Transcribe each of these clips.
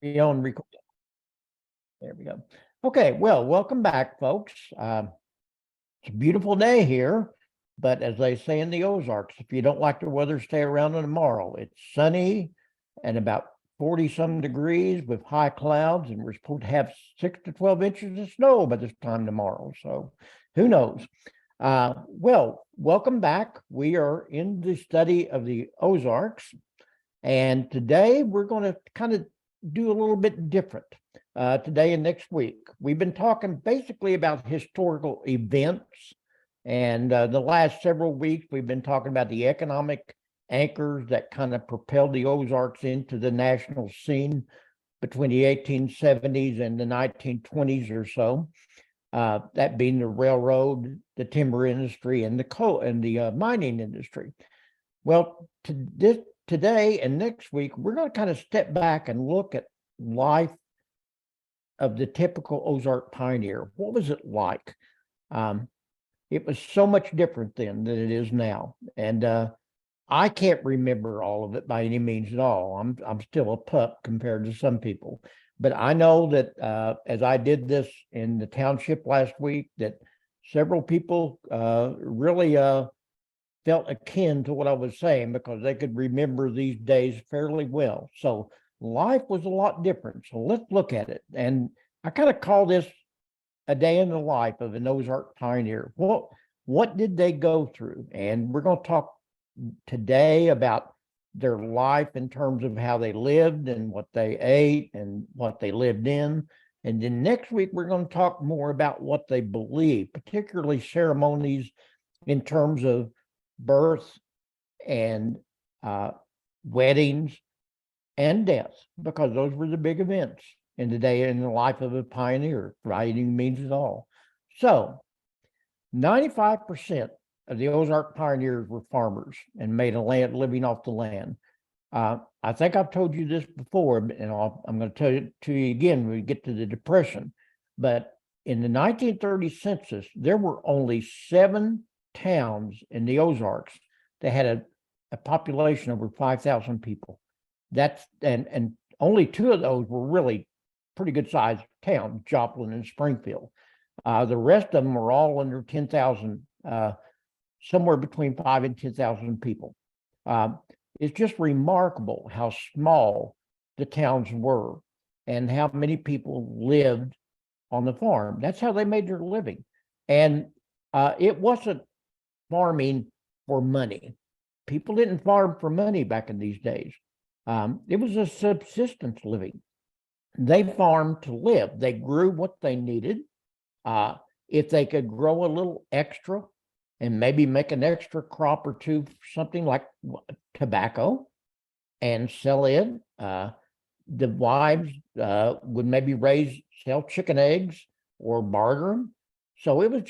Be on record. There we go. Okay, well, welcome back, folks. It's a beautiful day here, but as they say in the Ozarks, if you don't like the weather, stay around tomorrow. It's sunny and about 40 some degrees with high clouds, and we're supposed to have 6 to 12 inches of snow by this time tomorrow. So who knows? Well, welcome back. We are in the study of the Ozarks, and today we're going to kind of do a little bit different today and next week. We've been talking basically about historical events, and the last several weeks we've been talking about the economic anchors that kind of propelled the Ozarks into the national scene between the 1870s and the 1920s or so. That being the railroad, the timber industry, and the coal and the mining industry. Well, today and next week, we're going to kind of step back and look at life of the typical Ozark pioneer. What was it like? It was so much different then than it is now, and I can't remember all of it by any means at all. I'm still a pup compared to some people, but I know that as I did this in the township last week, that several people really felt akin to what I was saying because they could remember these days fairly well. So life was a lot different. So let's look at it. And I kind of call this a day in the life of an Ozark pioneer. What did they go through? And we're going to talk today about their life in terms of how they lived and what they ate and what they lived in. And then next week, we're going to talk more about what they believe, particularly ceremonies in terms of birth and weddings and death, because those were the big events in the day in the life of a pioneer, by any means at all. So 95% of the Ozark pioneers were farmers and made a living off the land. I think I've told you this before, and I'm going to tell it to you again when we get to the Depression. But in the 1930 census, there were only 7 towns in the Ozarks that had a population over 5,000 people. And only 2 of those were really pretty good sized towns, Joplin and Springfield. The rest of them were all under 10,000, somewhere between 5 and 10,000 people. It's just remarkable how small the towns were and how many people lived on the farm. That's how they made their living. And it wasn't farming for money. People didn't farm for money back in these days. It was a subsistence living. They farmed to live. They grew what they needed. If they could grow a little extra and maybe make an extra crop or two, something like tobacco, and sell it, the wives would maybe sell chicken eggs or barter them. So it was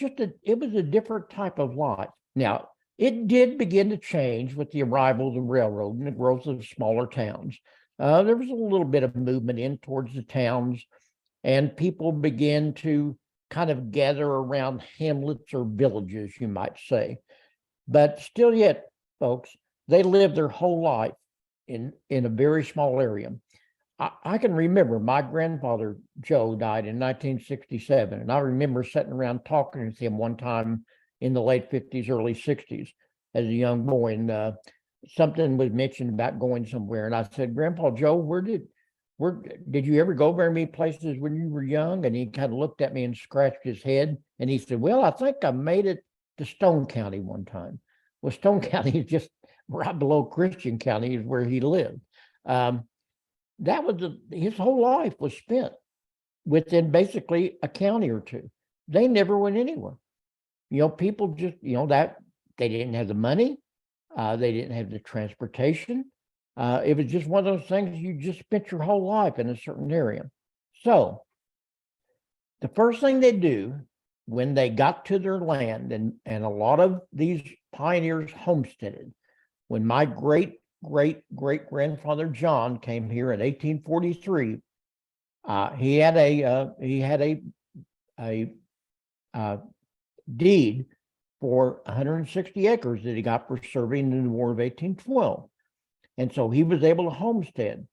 a different type of life. Now, it did begin to change with the arrival of the railroad and the growth of smaller towns. There was a little bit of movement in towards the towns, and people began to kind of gather around hamlets or villages, you might say. But still yet, folks, they lived their whole life in a very small area. I can remember my grandfather, Joe, died in 1967, and I remember sitting around talking with him one time in the late 50s, early 60s as a young boy, and something was mentioned about going somewhere, and I said, Grandpa Joe, did you ever go very many places when you were young? And he kind of looked at me and scratched his head, and he said, well, I think I made it to Stone County one time. Well, Stone County is just right below Christian County is where he lived. His whole life was spent within basically a county or two. They never went anywhere. People just, that they didn't have the money. They didn't have the transportation. It was just one of those things you just spent your whole life in a certain area. So the first thing they do when they got to their land, and a lot of these pioneers homesteaded. When my great grandfather John came here in 1843, he had a deed for 160 acres that he got for serving in the War of 1812. And so he was able to homestead.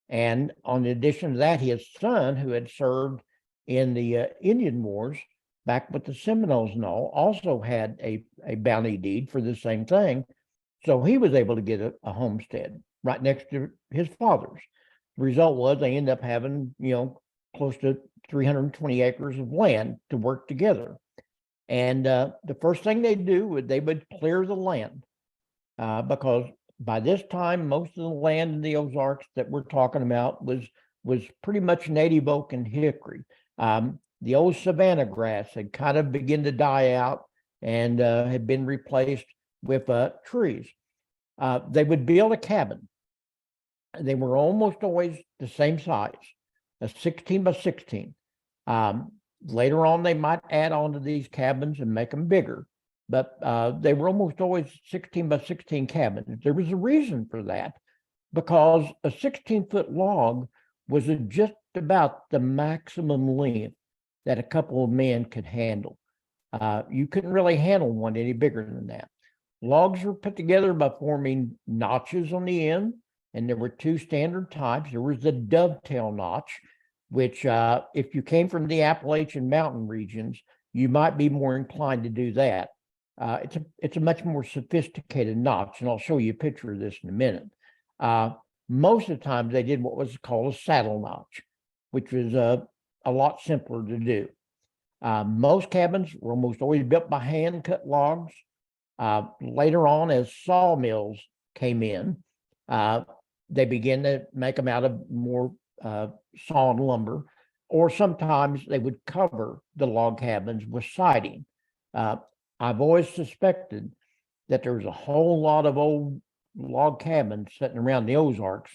And on addition to that, his son, who had served in the Indian Wars back with the Seminoles and all, also had a bounty deed for the same thing. So he was able to get a homestead right next to his father's. The result was they ended up having, close to 320 acres of land to work together. And the first thing they'd do would they would clear the land because by this time, most of the land in the Ozarks that we're talking about was pretty much native oak and hickory. The old savanna grass had kind of begun to die out and had been replaced with trees. They would build a cabin. They were almost always the same size, a 16 by 16. Later on, they might add on to these cabins and make them bigger, but they were almost always 16 by 16 cabins. There was a reason for that, because a 16-foot log was just about the maximum length that a couple of men could handle. You couldn't really handle one any bigger than that. Logs were put together by forming notches on the end, and there were two standard types. There was the dovetail notch, which if you came from the Appalachian mountain regions, you might be more inclined to do that. It's a much more sophisticated notch, and I'll show you a picture of this in a minute. Most of the time, they did what was called a saddle notch, which was a lot simpler to do. Most cabins were almost always built by hand-cut logs. Later on, as sawmills came in, they began to make them out of more sawn lumber, or sometimes they would cover the log cabins with siding. I've always suspected that there's a whole lot of old log cabins sitting around the Ozarks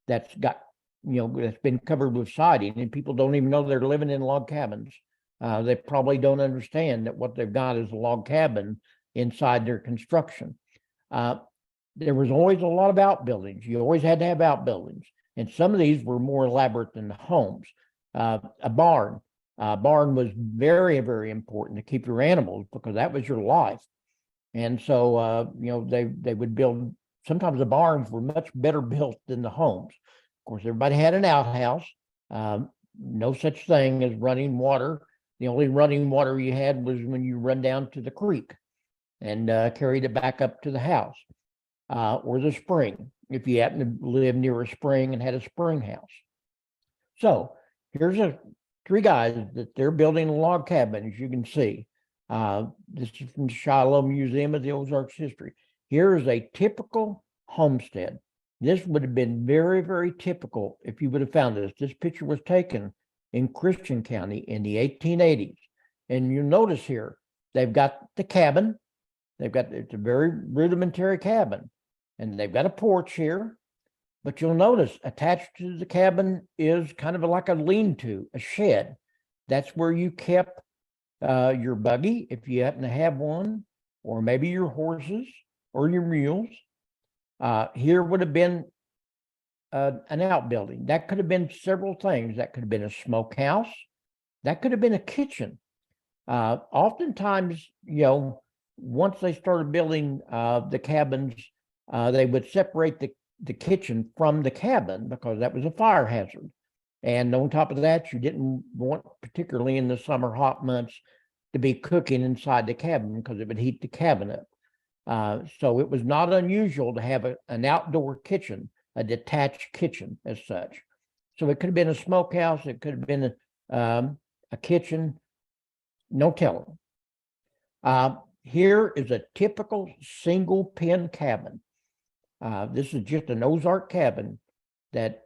that's got, that's been covered with siding, and people don't even know they're living in log cabins. They probably don't understand that what they've got is a log cabin inside their construction. There was always a lot of outbuildings. You always had to have outbuildings. And some of these were more elaborate than the homes. A barn. A barn was very, very important to keep your animals, because that was your life. And so, they would build, sometimes the barns were much better built than the homes. Of course, everybody had an outhouse. No such thing as running water. The only running water you had was when you run down to the creek and carried it back up to the house, or the spring, if you happen to live near a spring and had a spring house. So here's three guys that they're building a log cabin, as you can see. This is from the Shiloh Museum of the Ozarks History. Here is a typical homestead. This would have been very, very typical if you would have found this. This picture was taken in Christian County in the 1880s. And you'll notice here, they've got the cabin. It's a very rudimentary cabin. And they've got a porch here. But you'll notice attached to the cabin is kind of like a lean-to, a shed. That's where you kept your buggy, if you happen to have one, or maybe your horses or your mules. Here would have been an outbuilding. That could have been several things. That could have been a smokehouse. That could have been a kitchen. Oftentimes, once they started building the cabins, they would separate the kitchen from the cabin, because that was a fire hazard. And on top of that, you didn't want, particularly in the summer hot months, to be cooking inside the cabin, because it would heat the cabin up. So it was not unusual to have an outdoor kitchen, a detached kitchen as such. So it could have been a smokehouse. It could have been a kitchen. No telling. Here is a typical single pen cabin. This is just an Ozark cabin that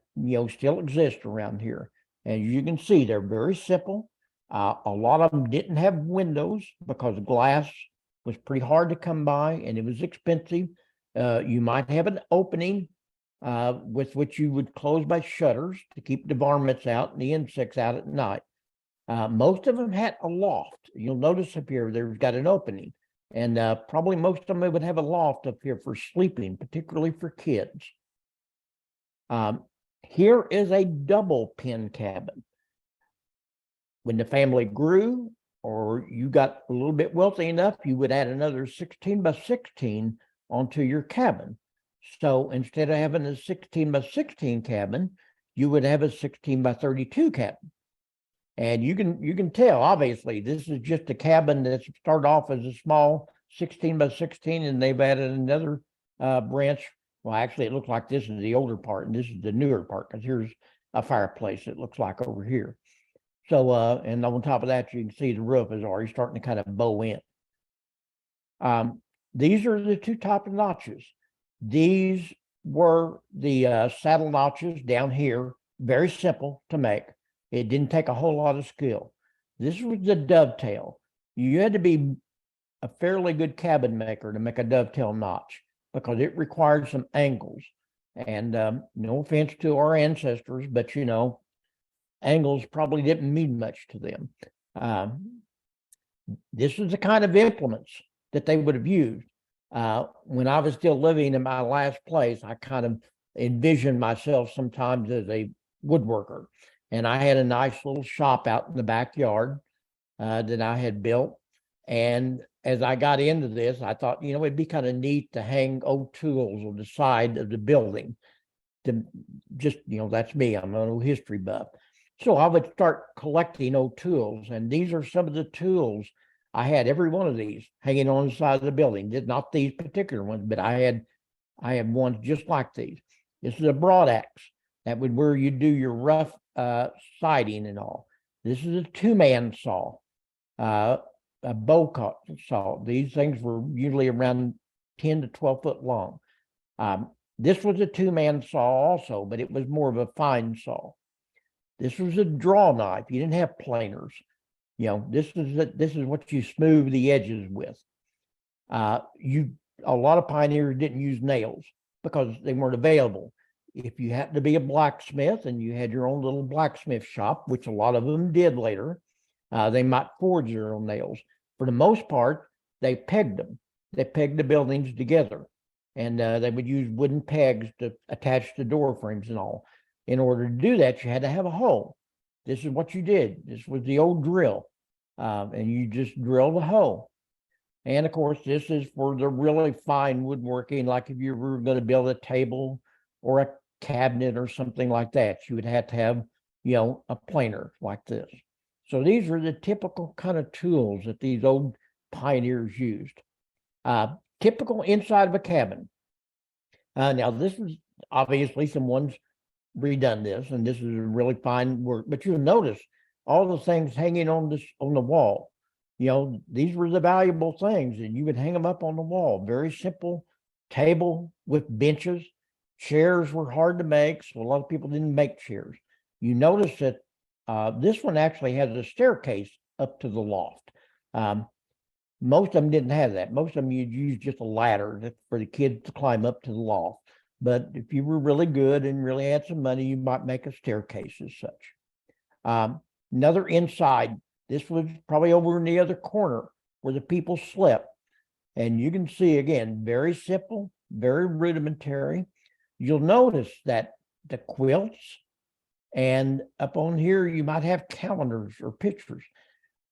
still exists around here. And you can see they're very simple. A lot of them didn't have windows because glass was pretty hard to come by and it was expensive. You might have an opening with which you would close by shutters to keep the varmints out and the insects out at night. Most of them had a loft. You'll notice up here, there's got an opening. And probably most of them would have a loft up here for sleeping, particularly for kids. Here is a double pen cabin. When the family grew, or you got a little bit wealthy enough, you would add another 16 by 16 onto your cabin. So instead of having a 16 by 16 cabin, you would have a 16 by 32 cabin. And you can tell, obviously, this is just a cabin that started off as a small 16 by 16, and they've added another branch. Well, actually, it looks like this is the older part, and this is the newer part, because here's a fireplace, it looks like over here. So, and on top of that, you can see the roof is already starting to kind of bow in. These are the two top notches. These were the saddle notches down here, very simple to make. It didn't take a whole lot of skill. This was the dovetail. You had to be a fairly good cabin maker to make a dovetail notch because it required some angles. And no offense to our ancestors, but you know, angles probably didn't mean much to them. This is the kind of implements that they would have used. When I was still living in my last place, I kind of envisioned myself sometimes as a woodworker. And I had a nice little shop out in the backyard that I had built. And as I got into this, I thought, you know, it'd be kind of neat to hang old tools on the side of the building. To just, you know, that's me. I'm an old history buff. So I would start collecting old tools. And these are some of the tools. I had every one of these hanging on the side of the building. Not these particular ones, but I had ones just like these. This is a broad axe. That would where you do your rough siding and all. This is a two-man saw, a bow saw. These things were usually around 10 to 12 foot long. This was a two-man saw also, but it was more of a fine saw. This was a draw knife. You didn't have planers. You know, this is what you smooth the edges with. A lot of pioneers didn't use nails because they weren't available. If you happened to be a blacksmith and you had your own little blacksmith shop, which a lot of them did later, they might forge their own nails. For the most part, they pegged them. They pegged the buildings together, and they would use wooden pegs to attach the door frames and all. In order to do that, you had to have a hole. This is what you did. This was the old drill, and you just drilled a hole. And of course, this is for the really fine woodworking, like if you were going to build a table or a cabinet or something like that, you would have to have, you know, a planer like this. So these are the typical kind of tools that these old pioneers used. Typical inside of a cabin. Now this is obviously someone's redone this, and this is a really fine work, but you'll notice all the things hanging on the wall. You know, these were the valuable things, and you would hang them up on the wall. Very simple table with benches. Chairs were hard to make, so a lot of people didn't make chairs. You notice that this one actually has a staircase up to the loft. Most of them didn't have that. Most of them you'd use just a ladder for the kids to climb up to the loft. But if you were really good and really had some money, you might make a staircase as such. Another inside, this was probably over in the other corner where the people slept. And you can see, again, very simple, very rudimentary. You'll notice that the quilts, and up on here, you might have calendars or pictures.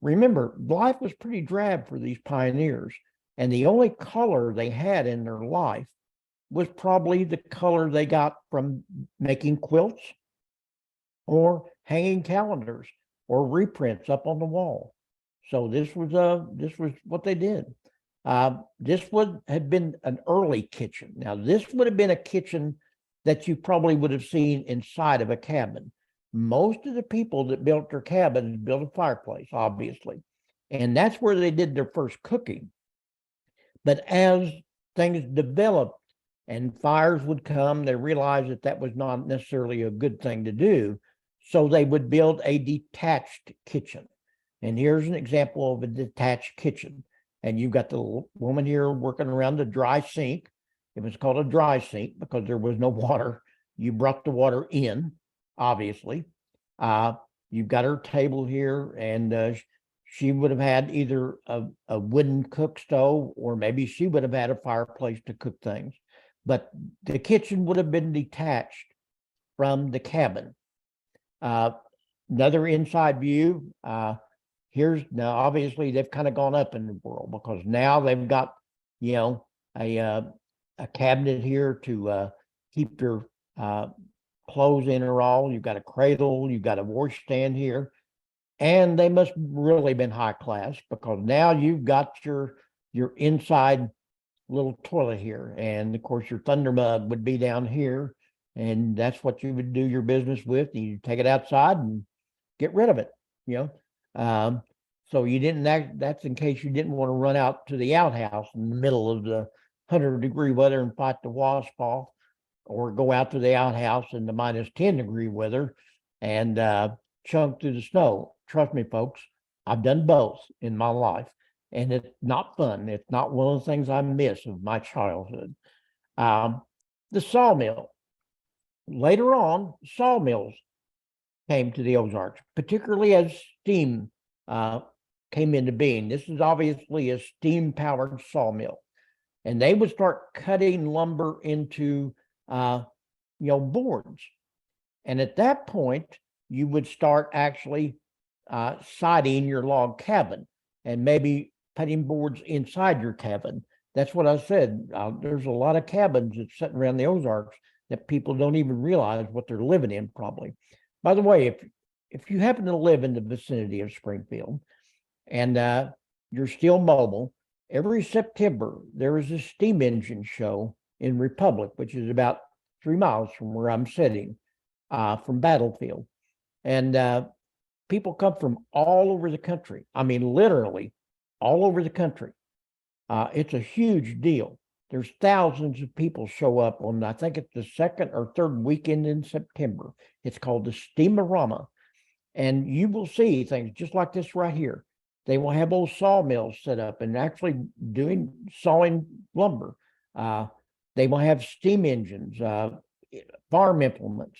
Remember, life was pretty drab for these pioneers, and the only color they had in their life was probably the color they got from making quilts or hanging calendars or reprints up on the wall. So this was what they did. This had been an early kitchen. Now, this would have been a kitchen that you probably would have seen inside of a cabin. Most of the people that built their cabins built a fireplace, obviously, and that's where they did their first cooking. But as things developed and fires would come, they realized that that was not necessarily a good thing to do. So they would build a detached kitchen. And here's an example of a detached kitchen. And you've got the woman here working around the dry sink. It was called a dry sink because there was no water. You brought the water in, obviously. You've got her table here, and she would have had either a wooden cook stove, or maybe she would have had a fireplace to cook things. But the kitchen would have been detached from the cabin. Another inside view. Here's now, obviously, they've kind of gone up in the world because now they've got, you know, a cabinet here to keep your clothes in are all, you've got a cradle, you've got a washstand here. And they must really been high class, because now you've got your inside little toilet here. And of course your thunder mug would be down here. And that's what you would do your business with. You take it outside and get rid of it, you know. So you didn't that's in case you didn't want to run out to the outhouse in the middle of the 100-degree weather and fight the wasp off, or go out to the outhouse in the -10-degree weather and chunk through the snow. Trust me, folks, I've done both in my life, and it's not fun. It's not one of the things I miss of my childhood. The sawmill. Later on, sawmills came to the Ozarks, particularly as steam came into being. This is obviously a steam-powered sawmill, and they would start cutting lumber into boards. And at that point, you would start actually siding your log cabin and maybe putting boards inside your cabin. That's what I said. There's a lot of cabins that's sitting around the Ozarks that people don't even realize what they're living in, probably. By the way, if you happen to live in the vicinity of Springfield and you're still mobile, every September there is a steam engine show in Republic, which is about 3 miles from where I'm sitting, from Battlefield. And people come from all over the country. I mean, literally all over the country. It's a huge deal. There's thousands of people show up on, I think it's the second or third weekend in September. It's called the Steamorama. And you will see things just like this right here. They will have old sawmills set up and actually sawing lumber. They will have steam engines, farm implements.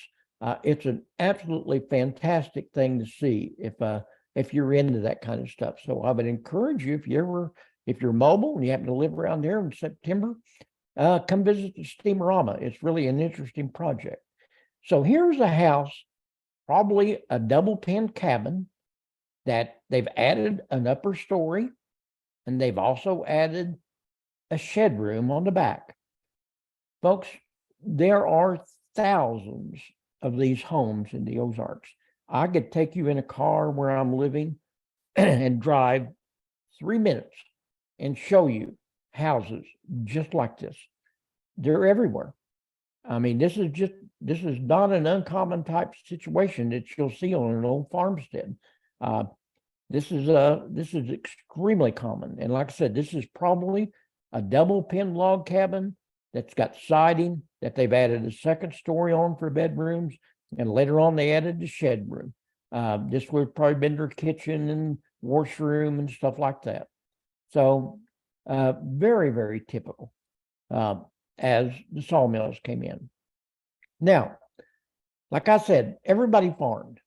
It's an absolutely fantastic thing to see if you're into that kind of stuff. So I would encourage you, if you're mobile and you happen to live around there in September, come visit the Steamorama. It's really an interesting project. So here's a house, probably a double pen cabin, that they've added an upper story, and they've also added a shed room on the back. Folks, there are thousands of these homes in the Ozarks. I could take you in a car where I'm living and drive 3 minutes and show you houses just like this. They're everywhere. I mean, this is not an uncommon type situation that you'll see on an old farmstead. This is extremely common. And like I said, this is probably a double pen log cabin that's got siding that they've added a second story on for bedrooms, and later on they added the shed room. This would have probably been their kitchen and washroom and stuff like that. So very, very typical as the sawmills came in. Now, like I said, everybody farmed.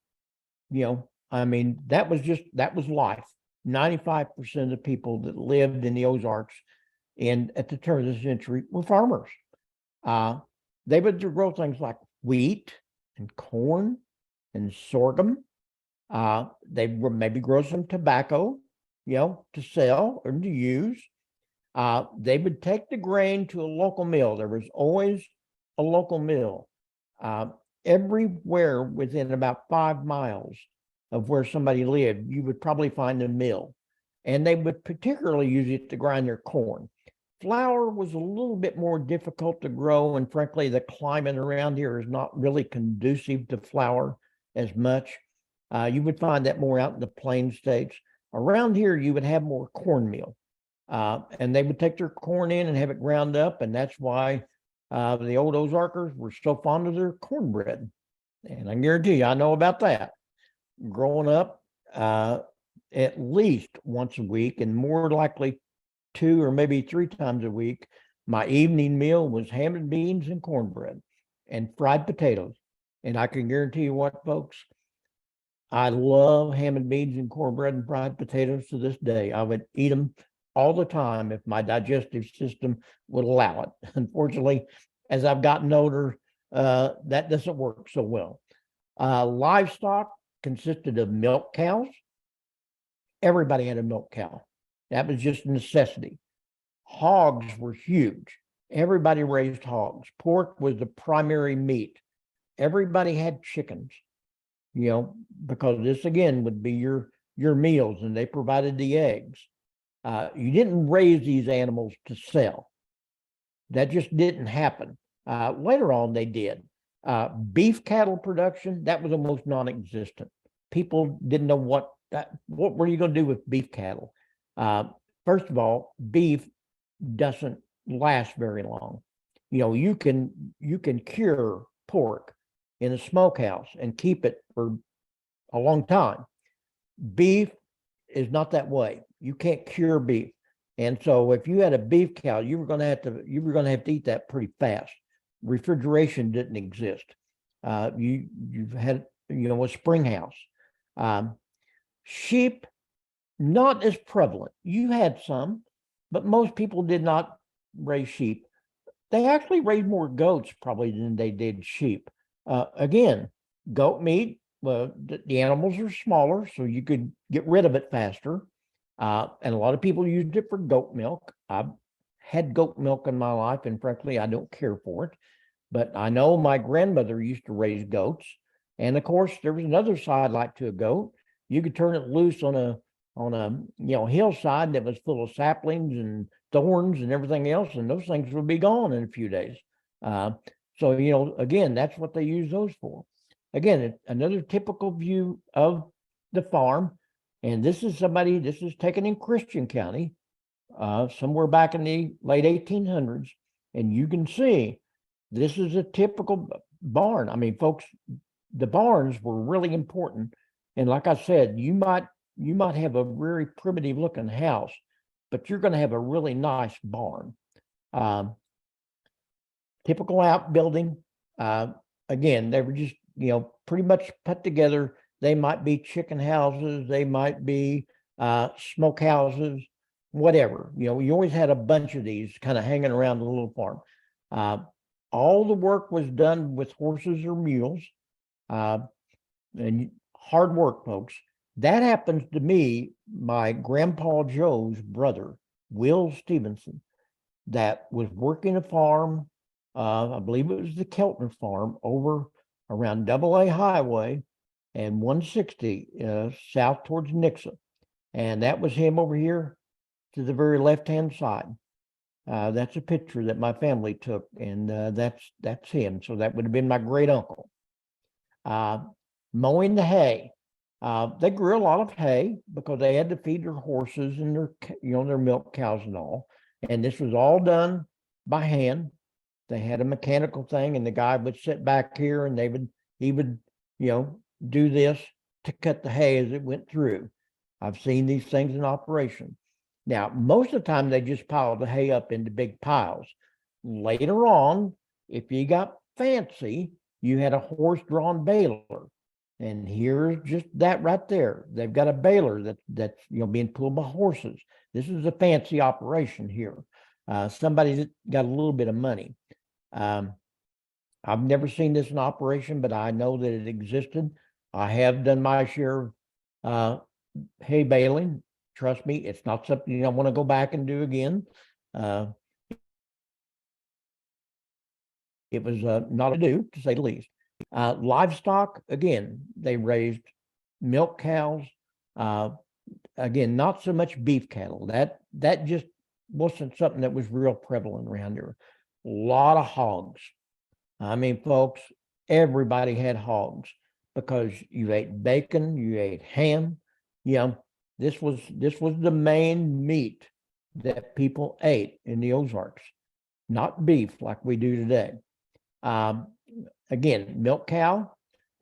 I mean, that was life. 95% of the people that lived in the Ozarks at the turn of the century were farmers. They would grow things like wheat and corn and sorghum. They would maybe grow some tobacco, to sell or to use. They would take the grain to a local mill. There was always a local mill everywhere within about 5 miles of where somebody lived. You would probably find a mill, and they would particularly use it to grind their corn. Flour was a little bit more difficult to grow, and frankly, the climate around here is not really conducive to flour as much. You would find that more out in the plain states. Around here, you would have more cornmeal, and they would take their corn in and have it ground up, and that's why the old Ozarkers were so fond of their cornbread. And I guarantee you, I know about that. Growing up, at least once a week, and more likely 2 or maybe 3 times a week, my evening meal was ham and beans and cornbread and fried potatoes. And I can guarantee you what, folks, I love ham and beans and cornbread and fried potatoes to this day. I would eat them all the time if my digestive system would allow it. Unfortunately, as I've gotten older, that doesn't work so well. Livestock consisted of milk cows. Everybody had a milk cow. That was just a necessity. Hogs were huge. Everybody raised hogs. Pork was the primary meat. everybody had chickens, because this again would be your meals, and they provided the eggs. You didn't raise these animals to sell. That just didn't happen. Later on, they did. Beef cattle production, that was almost non-existent. People didn't know what were you going to do with beef cattle. First of all, beef doesn't last very long. You can cure pork in a smokehouse and keep it for a long time. Beef is not that way. You can't cure beef. And so if you had a beef cow, you were going to have to eat that pretty fast. Refrigeration didn't exist. You've had a spring house. Sheep, not as prevalent. You had some, but most people did not raise sheep. They actually raised more goats probably than they did sheep. Again, goat meat, the animals are smaller, so you could get rid of it faster. And a lot of people used it for goat milk. I've had goat milk in my life, and frankly, I don't care for it. But I know my grandmother used to raise goats. And of course, there was another side like to a goat. You could turn it loose on a hillside that was full of saplings and thorns and everything else, and those things would be gone in a few days. So again, that's what they use those for. Again, another typical view of the farm, and this is taken in Christian County, somewhere back in the late 1800s, and you can see this is a typical barn. I mean, folks, the barns were really important, and like I said, you might have a very primitive looking house, but you're going to have a really nice barn. Typical outbuilding. Again, they were just, pretty much put together. They might be chicken houses, they might be smoke houses, whatever. You always had a bunch of these kind of hanging around the little farm. All the work was done with horses or mules, and hard work, folks. That happens to me, my Grandpa Joe's brother, Will Stevenson, that was working a farm. I believe it was the Keltner farm over around AA Highway and 160 south towards Nixa. And that was him over here to the very left-hand side. That's a picture that my family took, and that's him. So that would have been my great uncle. Mowing the hay. They grew a lot of hay because they had to feed their horses and their milk cows and all. And this was all done by hand. They had a mechanical thing, and the guy would sit back here, and he would do this to cut the hay as it went through. I've seen these things in operation. Now, most of the time, they just piled the hay up into big piles. Later on, if you got fancy, you had a horse-drawn baler. And here's just that right there. They've got a baler that's being pulled by horses. This is a fancy operation here. Somebody that got a little bit of money. I've never seen this in operation, but I know that it existed. I have done my share of hay baling. Trust me, it's not something you don't want to go back and do again. It was not to do, to say the least. Livestock, again, they raised milk cows. Again, not so much beef cattle. That just wasn't something that was real prevalent around here. A lot of hogs. I mean, folks, everybody had hogs because you ate bacon, you ate ham. This was the main meat that people ate in the Ozarks, not beef like we do today. Again, milk cow,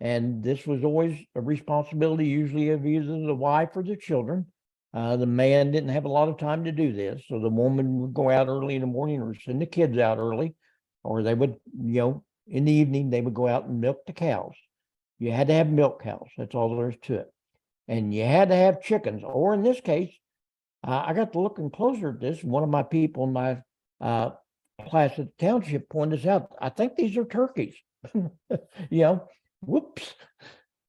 and this was always a responsibility usually of either the wife or the children. The man didn't have a lot of time to do this, so the woman would go out early in the morning or send the kids out early, or they would, in the evening, they would go out and milk the cows. You had to have milk cows. That's all there is to it. And you had to have chickens, or in this case, I got to looking closer at this. One of my people in my class at the township pointed this out. I think these are turkeys. Whoops.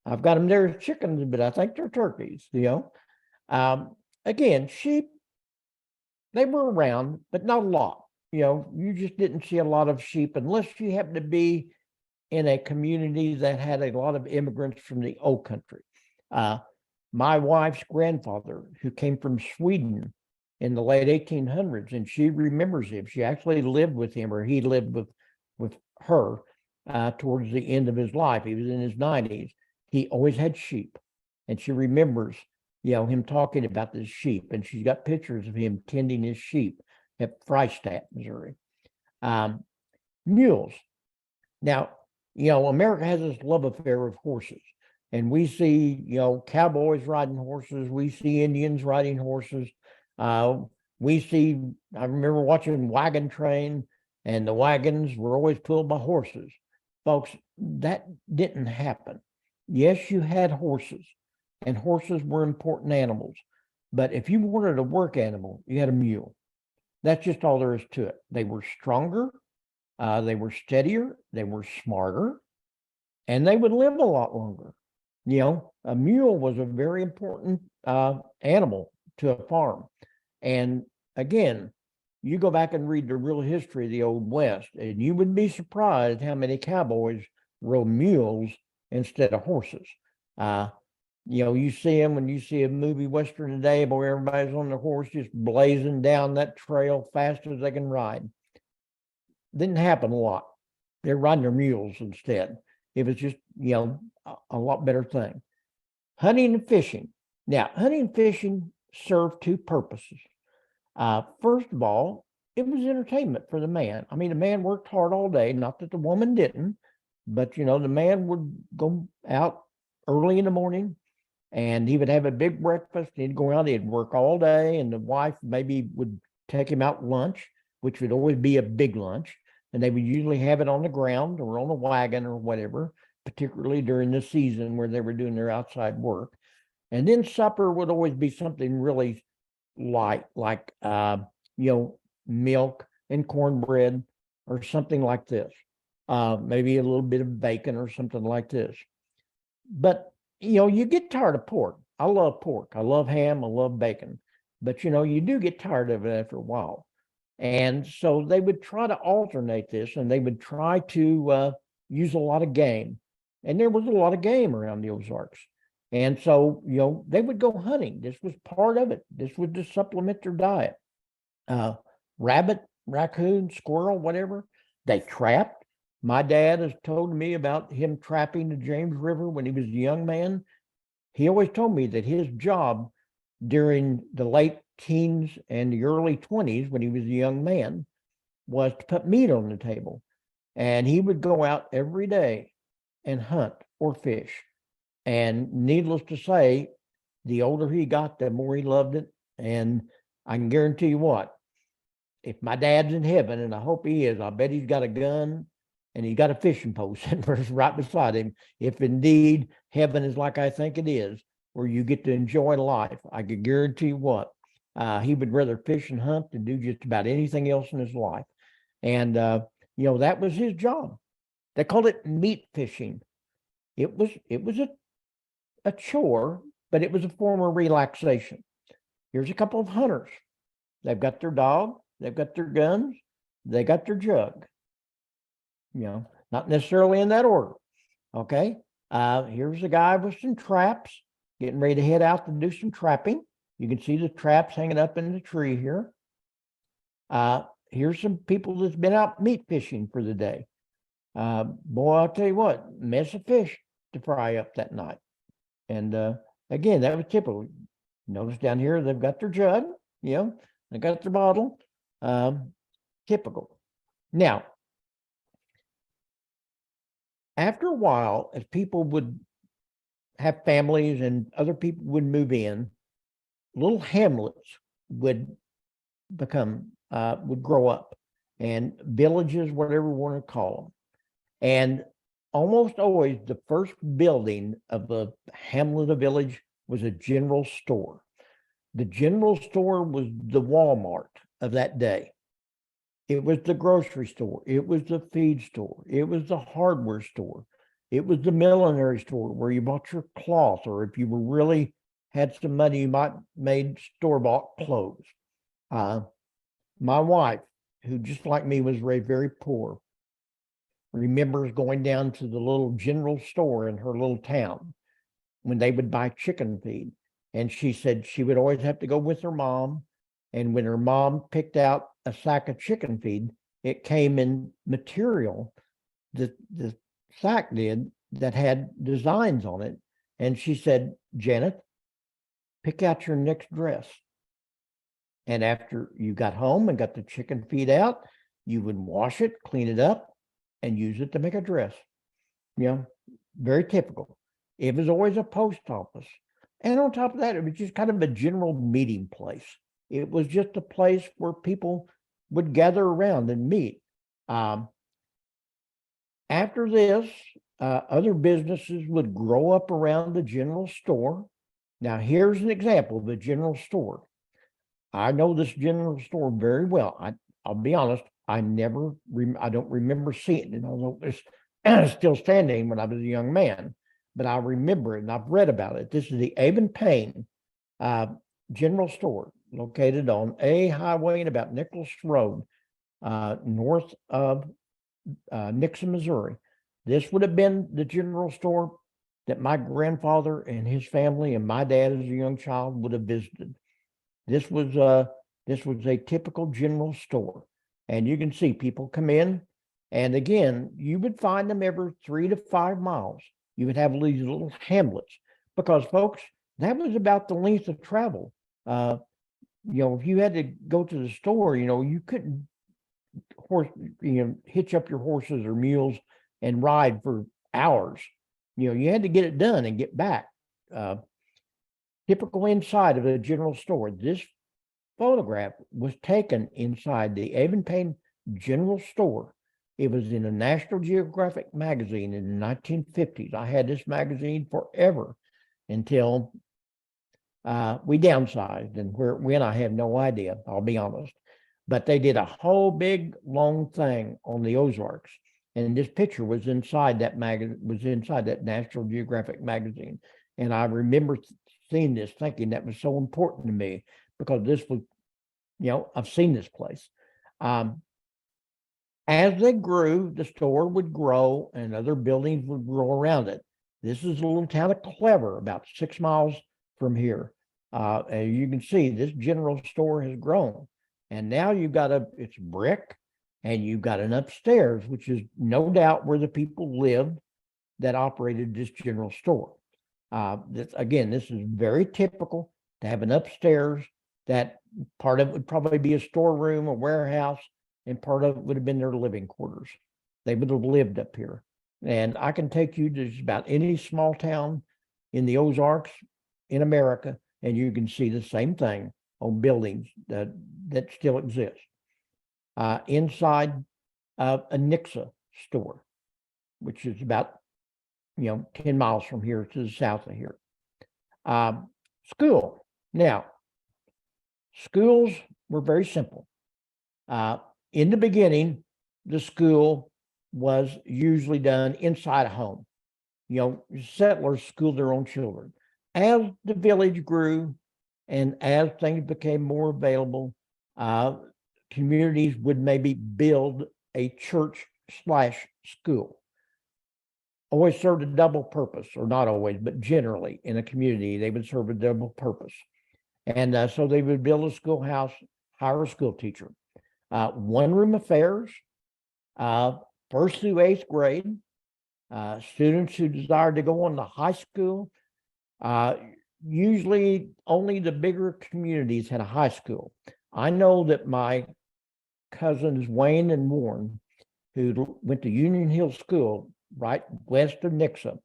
I've got them there as chickens, but I think they're turkeys, Again, sheep, they were around, but not a lot. You just didn't see a lot of sheep unless you happened to be in a community that had a lot of immigrants from the old country. My wife's grandfather, who came from Sweden in the late 1800s, and she remembers him. She actually lived with him, or he lived with her towards the end of his life. He was in his 90s. He always had sheep, and she remembers, him talking about this sheep, and she's got pictures of him tending his sheep at Freistatt, Missouri. Mules. Now, America has this love affair with horses. And we see, cowboys riding horses. We see Indians riding horses. I remember watching Wagon Train, and the wagons were always pulled by horses. Folks, that didn't happen. Yes, you had horses, and horses were important animals. But if you wanted a work animal, you had a mule. That's just all there is to it. They were stronger, they were steadier, they were smarter, and they would live a lot longer. A mule was a very important animal to a farm. And again, you go back and read the real history of the Old West, and you would be surprised how many cowboys rode mules instead of horses. You see them when you see a movie Western today, boy, everybody's on the horse just blazing down that trail fast as they can ride. Didn't happen a lot. They're riding their mules instead. It was just, a lot better thing. Hunting and fishing. Now, hunting and fishing served two purposes. First of all, it was entertainment for the man. I mean, the man worked hard all day, not that the woman didn't, but, the man would go out early in the morning, and he would have a big breakfast. He'd go out, he'd work all day, and the wife maybe would take him out lunch, which would always be a big lunch. And they would usually have it on the ground or on a wagon or whatever, particularly during the season where they were doing their outside work. And then supper would always be something really light, like, milk and cornbread or something like this. Maybe a little bit of bacon or something like this. But, you get tired of pork. I love pork. I love ham. I love bacon. But, you do get tired of it after a while. And so they would try to alternate this, and they would try to use a lot of game. And there was a lot of game around the Ozarks. And so, they would go hunting. This was part of it. This was to supplement their diet. Rabbit, raccoon, squirrel, whatever. They trapped. My dad has told me about him trapping the James River when he was a young man. He always told me that his job during the late teens and the early 20s, when he was a young man, was to put meat on the table. And he would go out every day and hunt or fish. And needless to say, the older he got, the more he loved it. And I can guarantee you what, if my dad's in heaven, and I hope he is, I bet he's got a gun and he's got a fishing pole sitting right beside him. If indeed heaven is like I think it is, where you get to enjoy life, I can guarantee you what, he would rather fish and hunt than do just about anything else in his life. And, that was his job. They called it meat fishing. It was a chore, but it was a form of relaxation. Here's a couple of hunters. They've got their dog, they've got their guns, they got their jug. Not necessarily in that order. Okay. Here's a guy with some traps, getting ready to head out to do some trapping. You can see the traps hanging up in the tree here. Here's some people that's been out meat fishing for the day. Boy, I'll tell you what, mess of fish to fry up that night. And again, that was typical. Notice down here, they've got their jug, they got their bottle. Typical. Now, after a while, as people would have families and other people would move in, little hamlets would grow up, and villages, whatever we want to call them. And almost always the first building of a hamlet, a village, was a general store. The general store was the Walmart of that day. It was the grocery store. It was the feed store. It was the hardware store. It was the millinery store where you bought your cloth, or if you were really had some money, you might made store-bought clothes. My wife, who just like me was raised very poor, remembers going down to the little general store in her little town when they would buy chicken feed. And she said she would always have to go with her mom. And when her mom picked out a sack of chicken feed, it came in material that the sack did that had designs on it. And she said, Janet, pick out your next dress. And after you got home and got the chicken feed out, you would wash it, clean it up, and use it to make a dress. You know, very typical. It was always a post office. And on top of that, it was just kind of a general meeting place. It was just a place where people would gather around and meet. After this, other businesses would grow up around the general store. Now, here's an example of a general store. I know this general store very well. I'll be honest, I don't remember seeing it, although it's still standing when I was a young man, but I remember it and I've read about it. This is the Avon Payne General Store, located on A Highway and about Nicholas Road, north of Nixon, Missouri. This would have been the general store that my grandfather and his family and my dad as a young child would have visited. This was a typical general store. And you can see people come in, and again, you would find them every 3 to 5 miles. You would have these little hamlets because, folks, that was about the length of travel. If you had to go to the store, you couldn't hitch up your horses or mules and ride for hours. You had to get it done and get back. Typical inside of a general store. This photograph was taken inside the Avon Payne General Store. It was in a National Geographic magazine in the 1950s. I had this magazine forever until we downsized, and when I have no idea, I'll be honest. But they did a whole big long thing on the Ozarks, and this picture was inside that National Geographic magazine. And I remember seeing this, thinking that was so important to me because this was, I've seen this place. As they grew, the store would grow and other buildings would grow around it. This is a little town of Clever, about 6 miles from here. And you can see this general store has grown. And now it's brick, and you've got an upstairs, which is no doubt where the people lived that operated this general store. This is very typical to have an upstairs that part of it would probably be a storeroom, a warehouse, and part of it would have been their living quarters. They would have lived up here. And I can take you to just about any small town in the Ozarks in America, and you can see the same thing on buildings that still exist. Inside a Nixa store, which is about 10 miles from here to the south of here. School. Now, schools were very simple. In the beginning, the school was usually done inside a home. Settlers schooled their own children. As the village grew and as things became more available, communities would maybe build a church/school. Always served a double purpose, or not always, but generally in a community, they would serve a double purpose. And so they would build a schoolhouse, hire a school teacher. One-room affairs, 1st through 8th grade. Students who desired to go on to high school, usually only the bigger communities had a high school. I know that my cousins, Wayne and Warren, who went to Union Hill School right west of Nixa,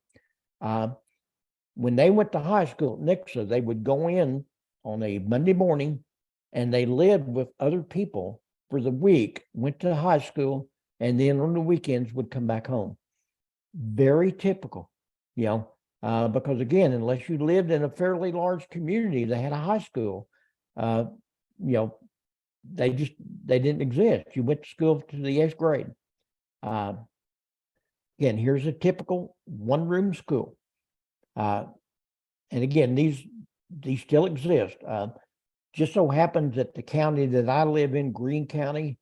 when they went to high school at Nixa, they would go in on a Monday morning and they lived with other people for the week, went to high school, and then on the weekends would come back home. Very typical, because again, unless you lived in a fairly large community that had a high school, they didn't exist. You went to school to the 8th grade. Again, here's a typical one-room school. And again, these still exist. Just so happens that the county that I live in, Greene County,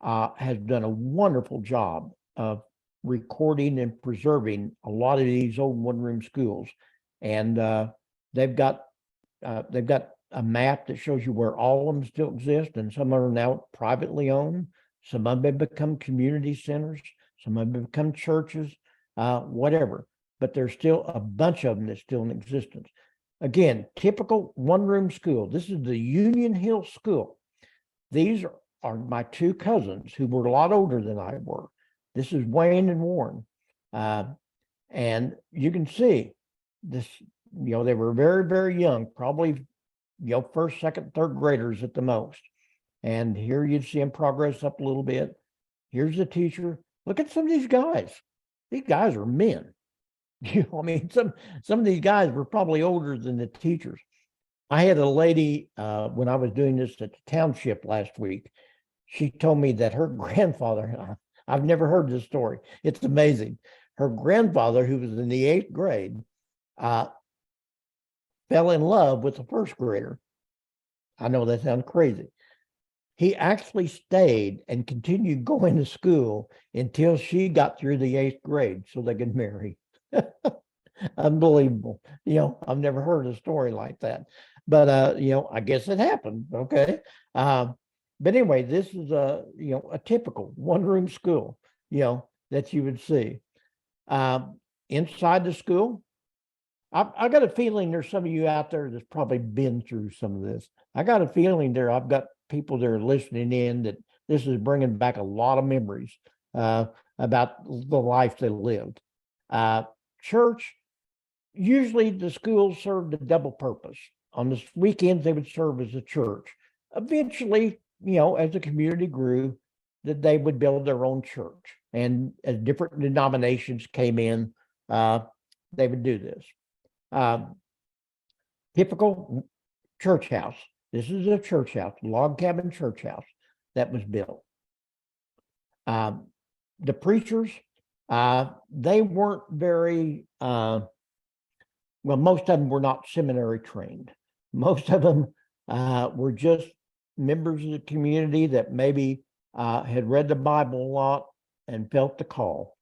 has done a wonderful job of recording and preserving a lot of these old one-room schools, and they've got a map that shows you where all of them still exist, and some are now privately owned. Some of them have become community centers. Some of them have become churches, whatever. But there's still a bunch of them that's still in existence. Again, typical one-room school. This is the Union Hill School. These are my two cousins who were a lot older than I were. This is Wayne and Warren. And you can see this, they were very, very young, probably, first, second, third graders at the most. And here you'd see them progress up a little bit. Here's the teacher. Look at some of these guys. These guys are men. Some of these guys were probably older than the teachers. I had a lady, when I was doing this at the township last week, she told me that her grandfather, I've never heard this story. It's amazing. Her grandfather, who was in the 8th grade, fell in love with a first grader. I know that sounds crazy. He actually stayed and continued going to school until she got through the 8th grade so they could marry. Unbelievable. I've never heard a story like that. But I guess it happened. Okay. But anyway, this is a typical one-room school, that you would see. Inside the school, I got a feeling there's some of you out there that's probably been through some of this. I got a feeling I've got people that are listening in that this is bringing back a lot of memories about the life they lived. Church, usually the schools served a double purpose. On the weekends, they would serve as a church. Eventually, as the community grew, that they would build their own church. And as different denominations came in, they would do this. Typical church house. This is a church house, log cabin church house that was built. The preachers, they weren't very, most of them were not seminary trained. Most of them were just members of the community that maybe had read the Bible a lot and felt the call.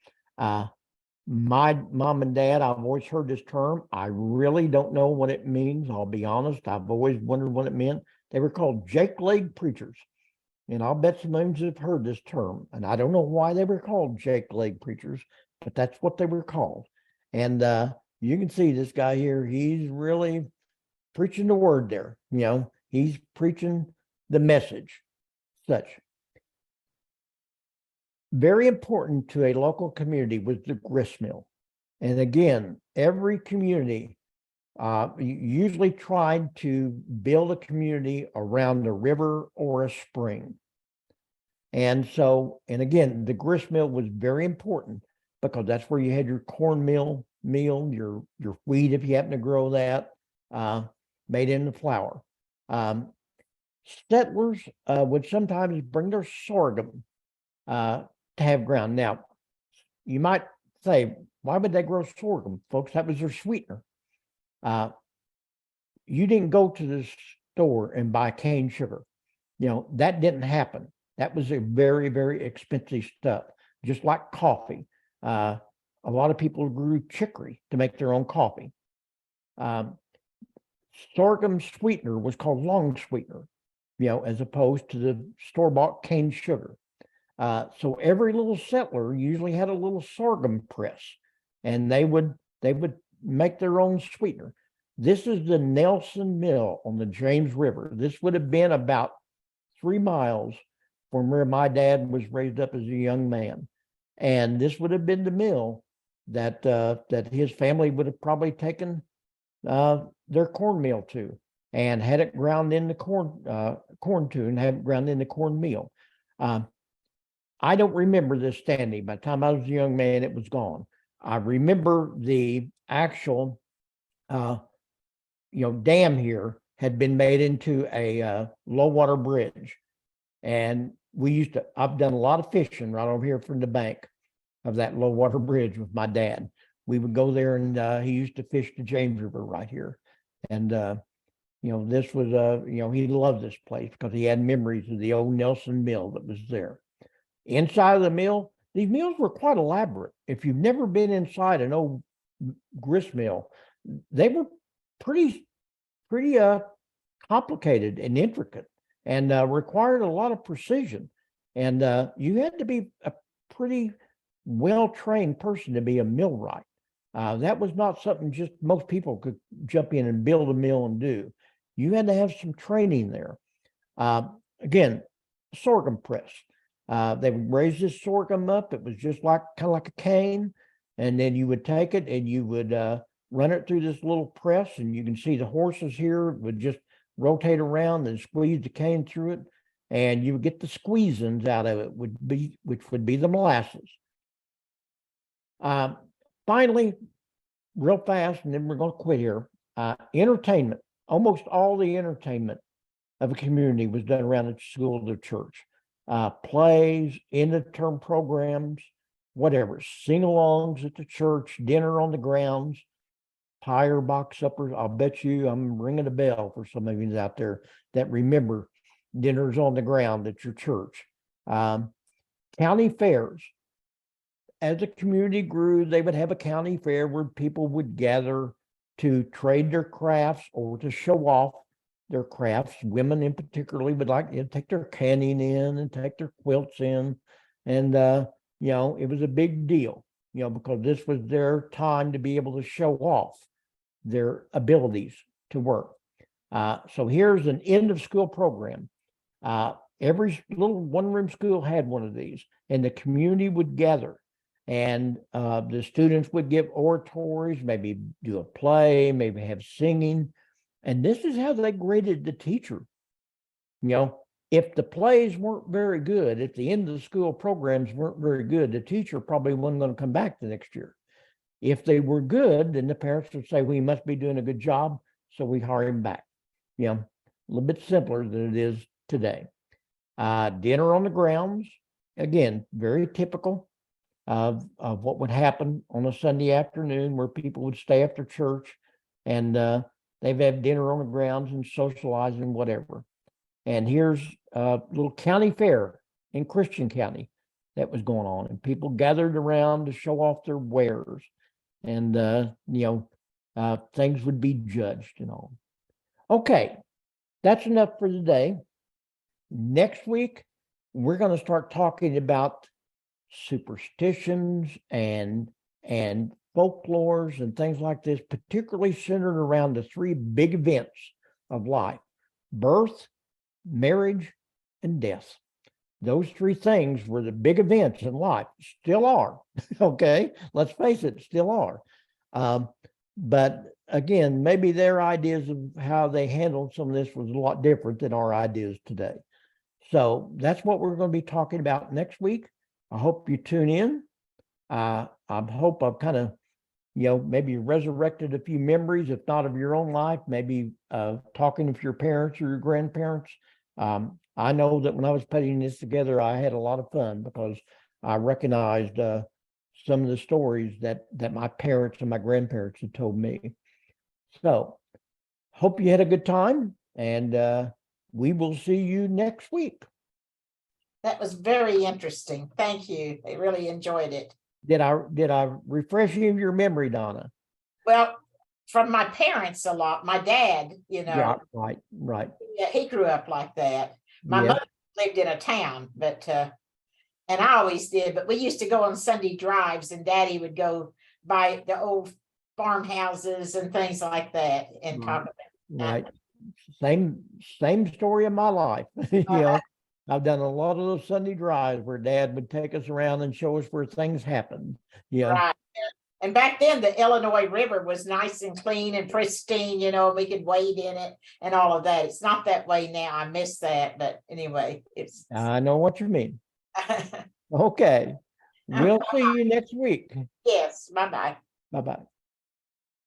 My mom and dad, I've always heard this term. I really don't know what it means. I'll be honest. I've always wondered what it meant. They were called Jake leg preachers. And I'll bet some of you have heard this term. And I don't know why they were called Jake leg preachers, but that's what they were called. And you can see this guy here. He's really preaching the word there. He's preaching the message, such. Very important to a local community was the grist mill. And again, every community usually tried to build a community around a river or a spring. And again, the grist mill was very important because that's where you had your corn meal, your wheat, if you happen to grow that, made into flour. Settlers would sometimes bring their sorghum to have ground. Now, you might say, why would they grow sorghum, folks? That was their sweetener. You didn't go to the store and buy cane sugar. That didn't happen. That was a very, very expensive stuff, just like coffee. A lot of people grew chicory to make their own coffee. Sorghum sweetener was called long sweetener, as opposed to the store-bought cane sugar. So every little settler usually had a little sorghum press, and they would make their own sweetener. This is the Nelson Mill on the James River. This would have been about 3 miles from where my dad was raised up as a young man. And this would have been the mill that his family would have probably taken their cornmeal to and had it ground in the corn to and had it ground in the cornmeal. I don't remember this standing. By the time I was a young man, it was gone. I remember the actual, dam here had been made into a low water bridge. And I've done a lot of fishing right over here from the bank of that low water bridge with my dad. We would go there and he used to fish the James River right here. And, this was, he loved this place because he had memories of the old Nelson Mill that was there. Inside of the mill, these meals were quite elaborate. If you've never been inside an old grist mill, they were pretty complicated and intricate, and required a lot of precision. And you had to be a pretty well-trained person to be a millwright. That was not something just most people could jump in and build a mill and do. You had to have some training there. Again, sorghum press. They would raise this sorghum up. It was just like kind of like a cane, and then you would take it and you would run it through this little press, and you can see the horses here would just rotate around and squeeze the cane through it, and you would get the squeezins out of it, which would be the molasses. Finally, real fast, and then we're going to quit here. Entertainment. Almost all the entertainment of a community was done around the school or the church. Plays, end-of-term programs, whatever, sing-alongs at the church, dinner on the grounds, pie or box suppers. I'll bet you I'm ringing a bell for some of you out there that remember dinners on the ground at your church. County fairs. As the community grew, they would have a county fair where people would gather to trade their crafts or to show off their crafts. Women in particularly would like to take their canning in and take their quilts in. And, it was a big deal, because this was their time to be able to show off their abilities to work. So here's an end of school program. Every little one-room school had one of these, and the community would gather. And the students would give oratories, maybe do a play, maybe have singing. And this is how they graded the teacher. If the plays weren't very good, if the end of the school programs weren't very good, the teacher probably wasn't going to come back the next year. If they were good, then the parents would say, well, he must be doing a good job, so we hire him back. A little bit simpler than it is today. Dinner on the grounds, again, very typical of what would happen on a Sunday afternoon, where people would stay after church and they'd have dinner on the grounds and socialize and whatever. And here's a little county fair in Christian County that was going on, and people gathered around to show off their wares, and things would be judged and all. Okay, that's enough for today. Next week, we're going to start talking about superstitions and folklores and things like this, particularly centered around the three big events of life: birth, marriage, and death. Those three things were the big events in life, still are. Okay, let's face it, still are. But again, maybe their ideas of how they handled some of this was a lot different than our ideas today. So that's what we're going to be talking about next week. I hope you tune in. I hope I've kind of, maybe resurrected a few memories, if not of your own life, maybe talking with your parents or your grandparents. I know that when I was putting this together, I had a lot of fun because I recognized some of the stories that my parents and my grandparents had told me. So hope you had a good time, and we will see you next week. That was very interesting. Thank you. I really enjoyed it. Did I refresh you of your memory, Donna? Well, from my parents a lot. My dad, Yeah, right. Yeah, he grew up like that. My Yeah. mother lived in a town, but and I always did, but we used to go on Sunday drives, and Daddy would go by the old farmhouses and things like that and talk about Right. Same story in my life. I've done a lot of those Sunday drives where Dad would take us around and show us where things happened. Right. And back then the Illinois River was nice and clean and pristine, we could wade in it and all of that. It's not that way now. I miss that. But anyway, I know what you mean. Okay. We'll see you next week. Yes. Bye-bye. Bye-bye.